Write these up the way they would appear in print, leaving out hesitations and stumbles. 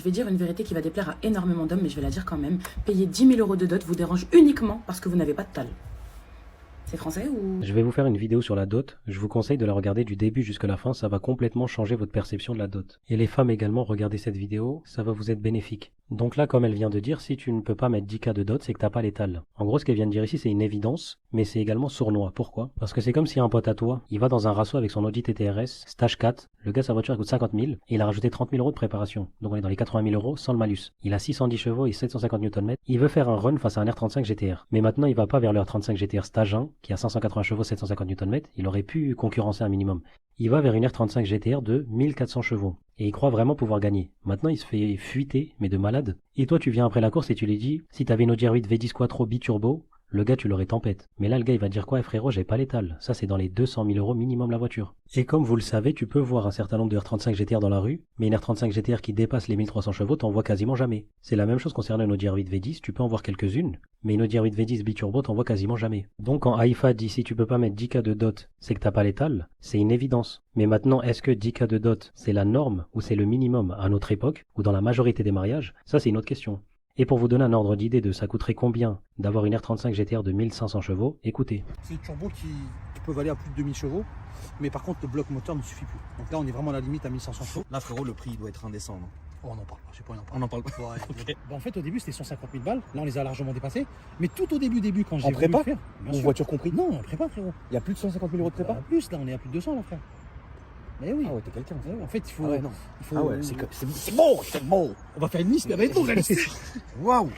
vais dire une vérité qui va déplaire à énormément d'hommes, mais je vais la dire quand même. Payer 10 000 € de dot vous dérange uniquement parce que vous n'avez pas de tal. C'est français ou... Je vais vous faire une vidéo sur la dot, je vous conseille de la regarder du début jusqu'à la fin, ça va complètement changer votre perception de la dot. Et les femmes également, regardez cette vidéo, ça va vous être bénéfique. Donc là, comme elle vient de dire, si tu ne peux pas mettre 10K de dot, c'est que t'as pas l'étal. En gros, ce qu'elle vient de dire ici, c'est une évidence, mais c'est également sournois. Pourquoi? Parce que c'est comme si un pote à toi, il va dans un rasso avec son Audi TTRS, stage 4, le gars, sa voiture elle coûte 50 000, et il a rajouté 30 000 € de préparation. Donc on est dans les 80 000 € sans le malus. Il a 610 chevaux et 750 Nm. Il veut faire un run face à un R35 GTR. Mais maintenant, il va pas vers le R35 GTR stage 1, qui a 580 chevaux, 750 Nm. Il aurait pu concurrencer un minimum. Il va vers une R35 GTR de 1400 chevaux. Et il croit vraiment pouvoir gagner. Maintenant, il se fait fuiter, mais de malade. Et toi, tu viens après la course et tu lui dis, si t'avais une Audi R8 V10 Quattro biturbo, le gars, tu l'aurais tempête. Mais là, le gars, il va dire quoi, frérot, j'ai pas l'étal. Ça, c'est dans les 200 000 € minimum la voiture. Et comme vous le savez, tu peux voir un certain nombre de R35 GTR dans la rue, mais une R35 GTR qui dépasse les 1300 chevaux, t'en vois quasiment jamais. C'est la même chose concernant une Audi R8 V10, tu peux en voir quelques-unes, mais une Audi R8 V10 biturbo, t'en vois quasiment jamais. Donc quand Haïfa dit si tu peux pas mettre 10K de dot, c'est que t'as pas l'étal, c'est une évidence. Mais maintenant, est-ce que 10K de dot, c'est la norme ou c'est le minimum à notre époque, ou dans la majorité des mariages? Ça, c'est une autre question. Et pour vous donner un ordre d'idée de ça coûterait combien d'avoir une R35 GTR de 1500 chevaux, écoutez. C'est des turbos qui peuvent aller à plus de 2000 chevaux, mais par contre le bloc moteur ne suffit plus. Donc là on est vraiment à la limite à 1500 chevaux. Là frérot, le prix doit être indécent. Non Oh, on n'en parle pas, je sais pas, on en parle pas. Ouais, Ok. Bah, en fait au début c'était 150 000 balles, là on les a largement dépassés. Mais tout au début quand j'ai En prépa faire, bien Ou sûr. voiture compris? Non, en prépa frérot. Il y a plus de 150 000 € de prépa? Plus là on est à plus de 200 là frère. Mais oui. Ah ouais, t'es quelqu'un. Ouais, en fait il faut... Ah ouais, non. il faut Ah ouais, c'est bon, c'est bon. On va faire une liste, mais avec nous Waouh.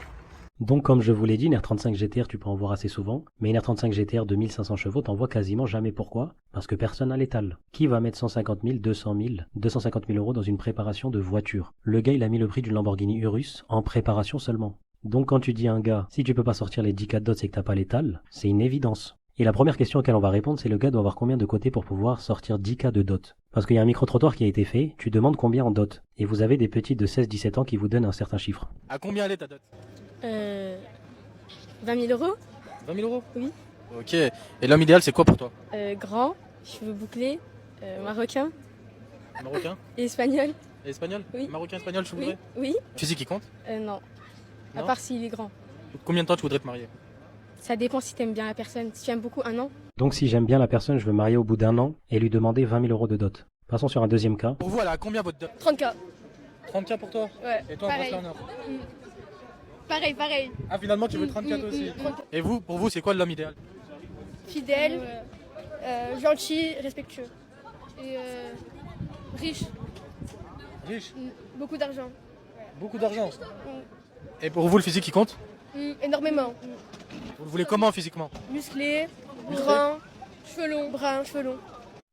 Donc comme je vous l'ai dit, une R35 GTR tu peux en voir assez souvent, mais une R35 GTR de 1500 chevaux t'en vois quasiment jamais. Pourquoi? Parce que personne n'a l'étal. Qui va mettre 150 000, 200 000, 250 000 € dans une préparation de voiture? Le gars il a mis le prix d'une Lamborghini Urus en préparation seulement. Donc quand tu dis à un gars, si tu peux pas sortir les 10K de dot c'est que t'as pas l'étal, c'est une évidence. Et la première question auquel on va répondre, c'est le gars doit avoir combien de côté pour pouvoir sortir 10K de dot? Parce qu'il y a un micro-trottoir qui a été fait, tu demandes combien en dot. Et vous avez des petits de 16-17 ans qui vous donnent un certain chiffre. À combien elle est ta dot? 20 000 €. 20 000 €? Oui. Ok. Et l'homme idéal, c'est quoi pour toi? Grand, cheveux bouclés, marocain Marocain? et espagnol. Et espagnol? Oui. Marocain, espagnol, je Oui. voudrais. Oui. Physique qui compte? Non. À Non. part s'il est grand. Combien de temps tu voudrais te marier? Ça dépend si t'aimes bien la personne. Si tu aimes beaucoup, 1 an. Donc si j'aime bien la personne, je veux marier au bout d'un an et lui demander 20 000 € de dot. Passons sur un deuxième cas. Pour vous, elle a combien votre dot? 30K. 30K pour toi? Ouais. Et toi, un pareil. bracelet en or? Pareil. Ah, finalement, tu veux 34 aussi? Et vous, pour vous, c'est quoi l'homme idéal? Fidèle, gentil, respectueux. Et riche. Riche? Beaucoup d'argent. Beaucoup d'argent? Et pour vous, le physique qui compte? Énormément. Vous le voulez comment physiquement? Musclé, grand, cheveux longs, brun, cheveux longs.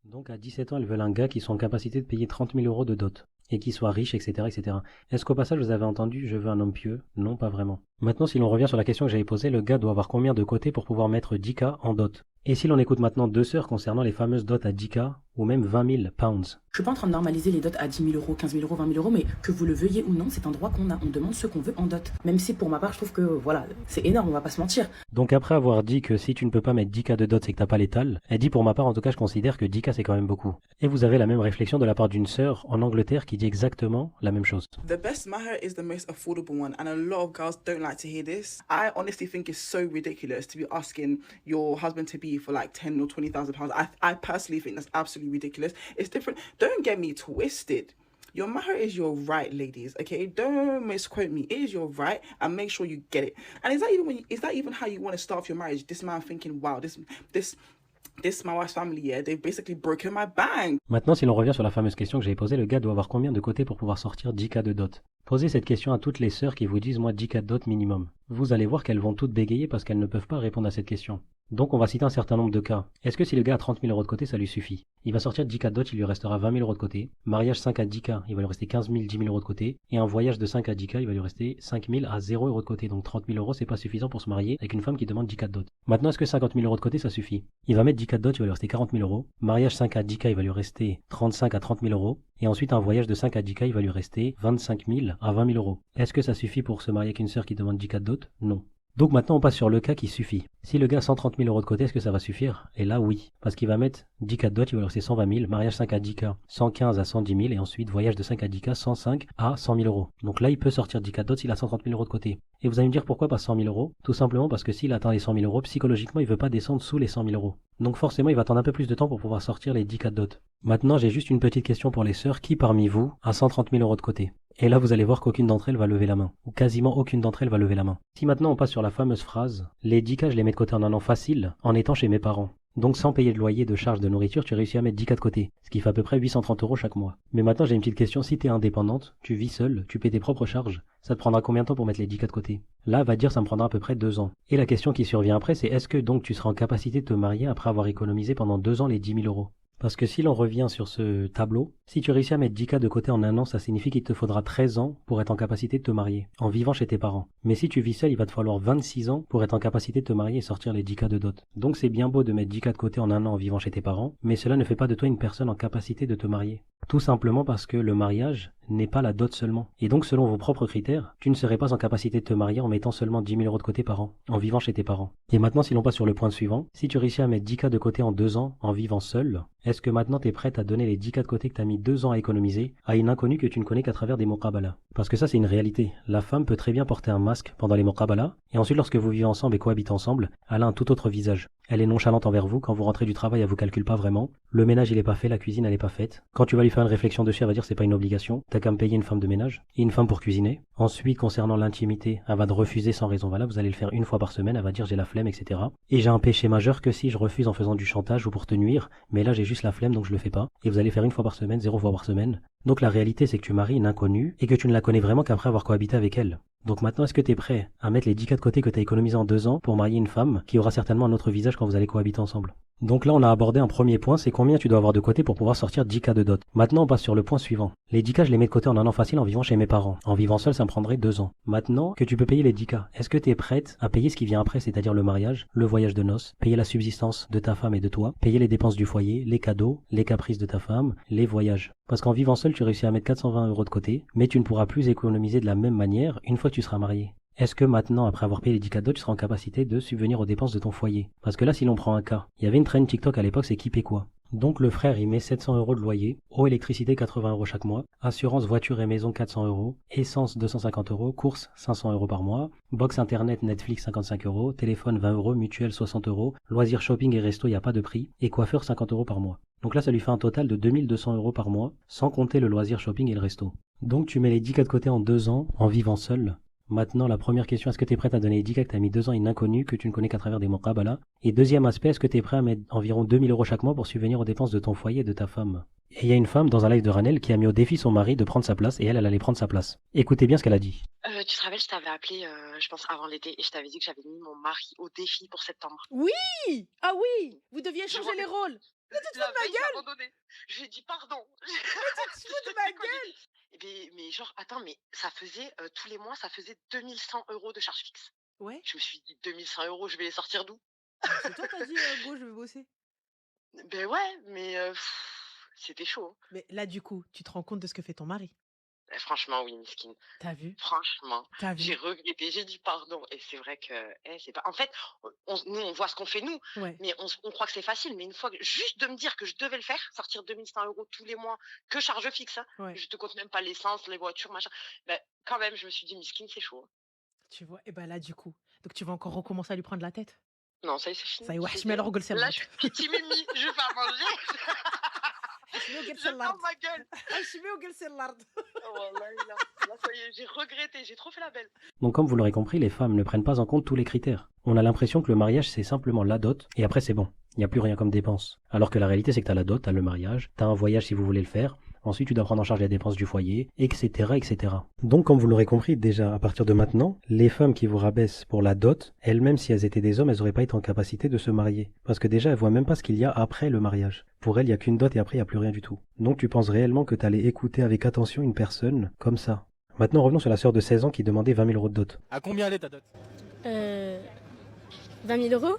Donc à 17 ans, elles veulent un gars qui soit en capacité de payer 30 000 € de dot. Et qui soit riche, etc., etc. Est-ce qu'au passage, vous avez entendu « je veux un homme pieux » Non, pas vraiment. Maintenant, si l'on revient sur la question que j'avais posée, le gars doit avoir combien de côté pour pouvoir mettre 10K en dot? Et si l'on écoute maintenant deux sœurs concernant les fameuses dots à 10K ou même 20 000 pounds? Je suis pas en train de normaliser les dots à 10 000 €, 15 000 €, 20 000 €, mais que vous le veuillez ou non, c'est un droit qu'on a. On demande ce qu'on veut en dot. Même si pour ma part, je trouve que voilà, c'est énorme, on va pas se mentir. Donc après avoir dit que si tu ne peux pas mettre 10K de dot, c'est que t'as pas l'étal, elle dit pour ma part, en tout cas, je considère que 10K c'est quand même beaucoup. Et vous avez la même réflexion de la part d'une sœur en Angleterre qui dit exactement la même chose. The best maher is the most affordable one, and a lot of girls don't like to hear this. I honestly think it's so ridiculous to be asking your husband to be for like 10 or 20,000 pounds. I personally think that's absolutely ridiculous. It's different. Don't get me twisted. Your maher is your right, ladies. Okay, don't misquote me. It is your right, and make sure you get it. And is that even how you want to start off your marriage? This man thinking, wow, this my wife's family, yeah, they've basically broken my bank. Maintenant, si l'on revient sur la fameuse question que j'avais posée, le gars doit avoir combien de côté pour pouvoir sortir 10K de dot? Posez cette question à toutes les sœurs qui vous disent moi 10K de dot minimum. Vous allez voir qu'elles vont toutes bégayer parce qu'elles ne peuvent pas répondre à cette question. Donc on va citer un certain nombre de cas. Est-ce que si le gars a 30 000 € de côté, ça lui suffit? Il va sortir 10K de dot, il lui restera 20 000 € de côté. Mariage 5 à 10K, il va lui rester 15 000, 10 000 € de côté. Et un voyage de 5 à 10K, il va lui rester 5 000 à 0 € de côté. Donc 30 000 €, c'est pas suffisant pour se marier avec une femme qui demande 10K de dot. Maintenant, est-ce que 50 000 € de côté, ça suffit? Il va mettre 10K de dot, il va lui rester 40 000 €. Mariage 5 à 10K, il va lui rester 35 à 30 000 €. Et ensuite, un voyage de 5 à 10K, il va lui rester 25 000 à 20 000 €. Est-ce que ça suffit pour se marier avec une sœur qui demande 10K de dot? Non. Donc maintenant on passe sur le cas qui suffit. Si le gars a 130 000 euros de côté, est-ce que ça va suffire? Et là oui, parce qu'il va mettre 10 cas de dot, il va leur rester 120 000, mariage 5 à 10 cas, 115 à 110 000, et ensuite voyage de 5 à 10 cas, 105 à 100 000 euros. Donc là il peut sortir 10 cas de dot s'il a 130 000 euros de côté. Et vous allez me dire pourquoi pas 100 000 euros? Tout simplement parce que s'il atteint les 100 000 euros, psychologiquement il veut pas descendre sous les 100 000 euros. Donc forcément il va attendre un peu plus de temps pour pouvoir sortir les 10 cas de dot. Maintenant j'ai juste une petite question pour les sœurs, qui parmi vous a 130 000 euros de côté? Et là, vous allez voir qu'aucune d'entre elles va lever la main. Ou quasiment aucune d'entre elles va lever la main. Si maintenant on passe sur la fameuse phrase « Les 10K, je les mets de côté en un an facile, en étant chez mes parents ». Donc sans payer de loyer, de charges, de nourriture, tu réussis à mettre 10K de côté. Ce qui fait à peu près 830 euros chaque mois. Mais maintenant, j'ai une petite question. Si t'es indépendante, tu vis seule, tu paies tes propres charges, ça te prendra combien de temps pour mettre les 10K de côté? Là, va dire ça me prendra à peu près 2 ans. Et la question qui survient après, c'est est-ce que donc tu seras en capacité de te marier après avoir économisé pendant 2 ans les 10 000 euros? Parce que si l'on revient sur ce tableau, si tu réussis à mettre 10K de côté en un an, ça signifie qu'il te faudra 13 ans pour être en capacité de te marier, en vivant chez tes parents. Mais si tu vis seul, il va te falloir 26 ans pour être en capacité de te marier et sortir les 10K de dot. Donc c'est bien beau de mettre 10K de côté en un an en vivant chez tes parents, mais cela ne fait pas de toi une personne en capacité de te marier. Tout simplement parce que le mariage n'est pas la dot seulement. Et donc selon vos propres critères, tu ne serais pas en capacité de te marier en mettant seulement 10 000 euros de côté par an, en vivant chez tes parents. Et maintenant si l'on passe sur le point suivant, si tu réussis à mettre 10K de côté en 2 ans en vivant seul, est-ce que maintenant tu es prête à donner les 10K de côté que tu as mis 2 ans à économiser à une inconnue que tu ne connais qu'à travers des muqabala? Parce que ça c'est une réalité. La femme peut très bien porter un masque pendant les muqabala, et ensuite lorsque vous vivez ensemble et cohabitez ensemble, elle a un tout autre visage. Elle est nonchalante envers vous, quand vous rentrez du travail elle vous calcule pas vraiment, le ménage il est pas fait, la cuisine elle est pas faite. Quand tu vas lui faire une réflexion dessus, elle va dire c'est pas une obligation, t'as qu'à me payer une femme de ménage, et une femme pour cuisiner. Ensuite concernant l'intimité, elle va te refuser sans raison valable, vous allez le faire une fois par semaine, elle va dire j'ai la flemme, etc. Et j'ai un péché majeur que si je refuse en faisant du chantage ou pour te nuire, mais là j'ai juste la flemme donc je le fais pas, et vous allez faire une fois par semaine, 0 fois par semaine. Donc la réalité c'est que tu maries une inconnue, et que tu ne la connais vraiment qu'après avoir cohabité avec elle. Donc maintenant, est-ce que tu es prêt à mettre les 10K de côté que tu as économisé en 2 ans pour marier une femme qui aura certainement un autre visage quand vous allez cohabiter ensemble? Donc là, on a abordé un premier point, c'est combien tu dois avoir de côté pour pouvoir sortir 10K de dot. Maintenant, on passe sur le point suivant. Les 10K, je les mets de côté en un an facile en vivant chez mes parents. En vivant seul, ça me prendrait 2 ans. Maintenant que tu peux payer les 10K, est-ce que tu es prête à payer ce qui vient après, c'est-à-dire le mariage, le voyage de noces, payer la subsistance de ta femme et de toi, payer les dépenses du foyer, les cadeaux, les caprices de ta femme, les voyages? Parce qu'en vivant seul, tu réussis à mettre 420 euros de côté, mais tu ne pourras plus économiser de la même manière une fois que tu seras marié. Est-ce que maintenant, après avoir payé les 10K de dot, tu seras en capacité de subvenir aux dépenses de ton foyer? Parce que là, si l'on prend un cas, il y avait une trend TikTok à l'époque, c'est qui paie quoi? Donc le frère, il met 700 euros de loyer, eau, électricité 80 euros chaque mois, assurance voiture et maison 400 euros, essence 250 euros, courses 500 euros par mois, box internet Netflix 55 euros, téléphone 20 euros, mutuelle 60 euros, loisirs shopping et resto, il n'y a pas de prix, et coiffeur 50 euros par mois. Donc là, ça lui fait un total de 2200 euros par mois, sans compter le loisir shopping et le resto. Donc tu mets les 10K de côté en 2 ans, en vivant seul. Maintenant, la première question, est-ce que tu es prête à donner les 10K que tu as mis 2 ans à une inconnue que tu ne connais qu'à travers des muqabala? Et deuxième aspect, est-ce que tu es prêt à mettre environ 2000 euros chaque mois pour subvenir aux dépenses de ton foyer et de ta femme? Et il y a une femme dans un live de Ranel qui a mis au défi son mari de prendre sa place, et elle allait prendre sa place. Écoutez bien ce qu'elle a dit. Tu te rappelles, je t'avais appelé, je pense avant l'été, et je t'avais dit que j'avais mis mon mari au défi pour septembre. Oui! Ah oui! Vous deviez changer les rôles. Mais tu te fous de ma gueule! Abandonné. Je lui ai dit pardon. Mais tu te fous de ma gueule! Mais genre, attends, mais ça faisait, tous les mois, ça faisait 2100 euros de charges fixes. Ouais. Je me suis dit 2100 euros, je vais les sortir d'où? C'est toi t'as dit go, je vais bosser. Ben ouais, mais c'était chaud. Mais là, du coup, tu te rends compte de ce que fait ton mari? Franchement, oui, Miskine. T'as vu? Franchement, T'as vu? j'ai regretté, j'ai dit pardon. Et c'est vrai que, c'est pas. En fait, nous, on voit ce qu'on fait nous, Ouais. mais on croit que c'est facile. Mais une fois, juste de me dire que je devais le faire, sortir 2100 euros tous les mois, que charge fixe, hein, Ouais. je te compte même pas l'essence, les voitures, machin. Ben, quand même, je me suis dit, Miskine, c'est chaud. Tu vois? Et ben là, du coup. Donc tu vas encore recommencer à lui prendre la tête? Non, ça y est, c'est fini. Ça y est, ouais, C'est je mets fait. alors Golsel. Là, je suis petit mimi, je vais pas manger. Je mets au Je Golsel. ferme ma gueule. Je mets au Golsel. Oh, là, ça y est, j'ai regretté, j'ai trop fait la belle. Donc comme vous l'aurez compris, les femmes ne prennent pas en compte tous les critères. On a l'impression que le mariage c'est simplement la dot, et après c'est bon, il n'y a plus rien comme dépense. Alors que la réalité c'est que t'as la dot, t'as le mariage, t'as un voyage si vous voulez le faire, ensuite tu dois prendre en charge les dépenses du foyer, etc. etc. Donc comme vous l'aurez compris, déjà à partir de maintenant, les femmes qui vous rabaissent pour la dot, elles-mêmes si elles étaient des hommes, elles n'auraient pas été en capacité de se marier. Parce que déjà elles voient même pas ce qu'il y a après le mariage. Pour elles, il n'y a qu'une dot et après il n'y a plus rien du tout. Donc tu penses réellement que t'allais écouter avec attention une personne comme ça? Maintenant revenons sur la sœur de 16 ans qui demandait 20 000 euros de dot. À combien elle est ta dot? 20 000 euros?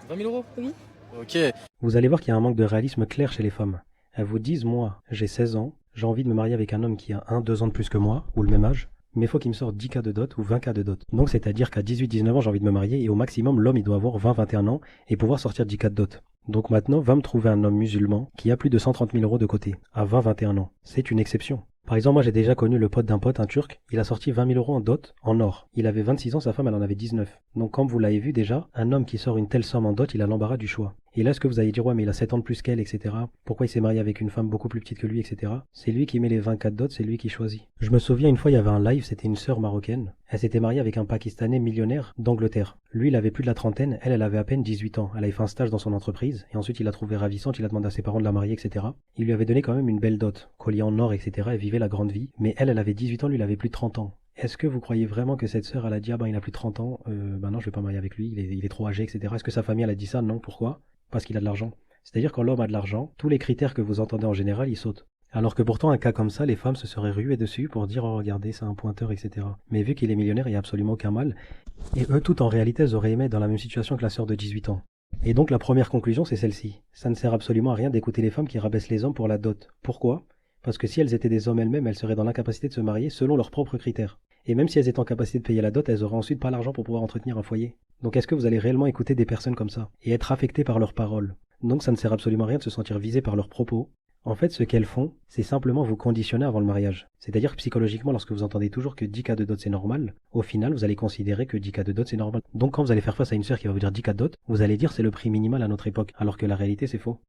20 000 euros? Oui. Ok. Vous allez voir qu'il y a un manque de réalisme clair chez les femmes. Elles vous disent, moi, j'ai 16 ans, j'ai envie de me marier avec un homme qui a 1-2 ans de plus que moi, ou le même âge, mais il faut qu'il me sorte 10K de dot ou 20K de dot. Donc c'est-à-dire qu'à 18-19 ans j'ai envie de me marier et au maximum l'homme il doit avoir 20-21 ans et pouvoir sortir 10K de dot. Donc maintenant va me trouver un homme musulman qui a plus de 130 000 euros de côté, à 20-21 ans. C'est une exception. Par exemple, moi j'ai déjà connu le pote d'un pote, un turc, il a sorti 20 000 euros en dot, en or. Il avait 26 ans, sa femme elle en avait 19. Donc comme vous l'avez vu déjà, un homme qui sort une telle somme en dot, il a l'embarras du choix. Et là, est-ce que vous allez dire, ouais mais il a 7 ans de plus qu'elle, etc. Pourquoi il s'est marié avec une femme beaucoup plus petite que lui, etc. C'est lui qui met les 24 dots, c'est lui qui choisit. Je me souviens une fois, il y avait un live, c'était une sœur marocaine. Elle s'était mariée avec un Pakistanais millionnaire d'Angleterre. Lui, il avait plus de la trentaine, elle avait à peine 18 ans. Elle avait fait un stage dans son entreprise, et ensuite il l'a trouvée ravissante, il a demandé à ses parents de la marier, etc. Il lui avait donné quand même une belle dot, collier en or, etc. Elle vivait la grande vie. Mais elle avait 18 ans, lui, il avait plus de 30 ans. Est-ce que vous croyez vraiment que cette sœur, elle a dit, ah ben il a plus de 30 ans, non, je vais pas marier avec lui, il est trop âgé, etc. Est-ce que sa famille, elle a dit ça? Non, pourquoi? Parce qu'il a de l'argent. C'est-à-dire quand l'homme a de l'argent, tous les critères que vous entendez en général, ils sautent. Alors que pourtant, un cas comme ça, les femmes se seraient ruées dessus pour dire, oh regardez, c'est un pointeur, etc. Mais vu qu'il est millionnaire, il n'y a absolument aucun mal. Et eux, tout en réalité, elles auraient aimé être dans la même situation que la sœur de 18 ans. Et donc la première conclusion, c'est celle-ci. Ça ne sert absolument à rien d'écouter les femmes qui rabaissent les hommes pour la dot. Pourquoi? Parce que si elles étaient des hommes elles-mêmes, elles seraient dans l'incapacité de se marier selon leurs propres critères. Et même si elles étaient en capacité de payer la dot, elles auraient ensuite pas l'argent pour pouvoir entretenir un foyer. Donc est-ce que vous allez réellement écouter des personnes comme ça et être affecté par leurs paroles? Donc ça ne sert absolument à rien de se sentir visé par leurs propos. En fait, ce qu'elles font, c'est simplement vous conditionner avant le mariage. C'est-à-dire que psychologiquement, lorsque vous entendez toujours que 10K de dot c'est normal, au final, vous allez considérer que 10K de dot c'est normal. Donc quand vous allez faire face à une sœur qui va vous dire 10K de dot, vous allez dire c'est le prix minimal à notre époque, alors que la réalité c'est faux.